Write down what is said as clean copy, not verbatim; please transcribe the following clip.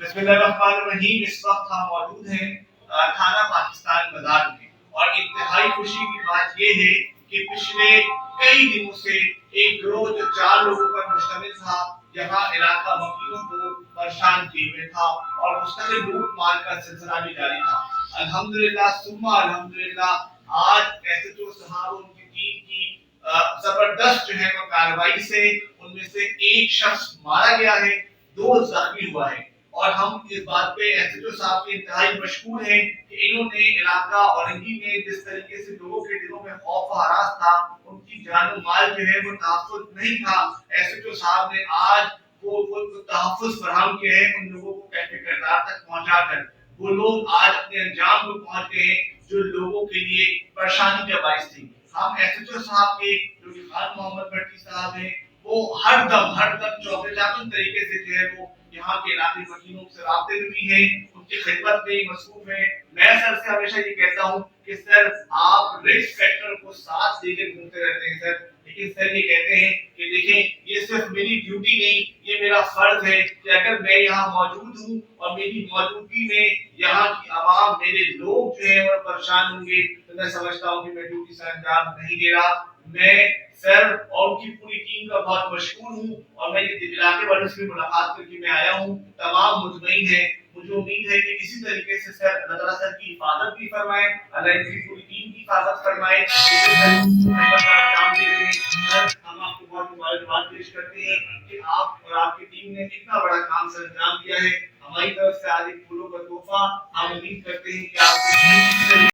بسم اللہ الرحمن الرحیم. اس وقت ہم موجود ہیں تھانہ پاکستان بازار میں، اور انتہائی خوشی کی بات یہ ہے کہ پچھلے کئی دنوں سے ایک گروہ جو 4 لوگوں پر مشتمل تھا یہاں علاقہ مکینوں کو پریشان کیے ہوئے تھا، اور مستقل لوٹ مار کا سلسلہ بھی جاری تھا. الحمدللہ ثم الحمدللہ آج ایس ایچ او صاحب ان کی ٹیم کی زبردست جو ہے وہ کارروائی سے ان میں سے ایک شخص مارا گیا ہے، 2 زخمی ہوا ہے. اور ہم اس بات پہ ایس ایچ او صاحب کے انتہائی مشکور ہیں کہ انہوں نے علاقہ اورنگی میں جس طریقے سے لوگوں کے دلوں میں خوف و ہراس تھا، ان کی جان و مال جو ہے وہ تحفظ نہیں تھا، ایس ایچ او صاحب نے آج وہ تحفظ فراہم کیے ہیں ان لوگوں کو کیفے کردار تک پہنچا کر. وہ لوگ آج اپنے انجام کو پہنچ گئے ہیں جو لوگوں کے لیے پریشانی کا باعث تھی. ہم ایس ایچ او صاحب کے جو کہ خان محمد بھٹی صاحب ہیں، وہ ہر دم چوکے چاند طریقے سے جو ہے وہ یہاں کے علاقے وکیلوں سے رابطے میں بھی ہیں، ان کی خدمت میں مصروف ہیں. میں سر سے ہمیشہ یہ کہتا ہوں کہ سر آپ رسک فیکٹر کو ساتھ لے کے گھومتے رہتے ہیں سر، لیکن سر یہ کہتے ہیں کہ دیکھیں یہ صرف میری ڈیوٹی نہیں، یہ میرا فرض ہے کہ اگر میں یہاں موجود ہوں اور میری موجودگی میں یہاں کی عوام میرے لوگ جو ہیں وہ پریشان ہوں گے تو میں سمجھتا ہوں کہ میں ڈیوٹی سے انجام نہیں دے رہا. میں سر اور ان کی پوری ٹیم کا بہت مشکور ہوں، اور میں یہ علاقے والوں سے ملاقات کر کے میں آیا ہوں. تمام مطمئن ہیں. مجھے امید ہے کہ اسی طریقے سے سر اللہ تعالیٰ سر کی حفاظت بھی فرمائے، اللہ ان کی پوری ٹیم کی حفاظت فرمائے. ہم آپ کو بہت مبارکباد پیش کرتے ہیں کہ آپ اور آپ کی ٹیم نے اتنا بڑا کام سر انجام دیا ہے. ہماری طرف سے آج ایک پھولوں کا تحفہ. ہم امید کرتے ہیں کہ آپ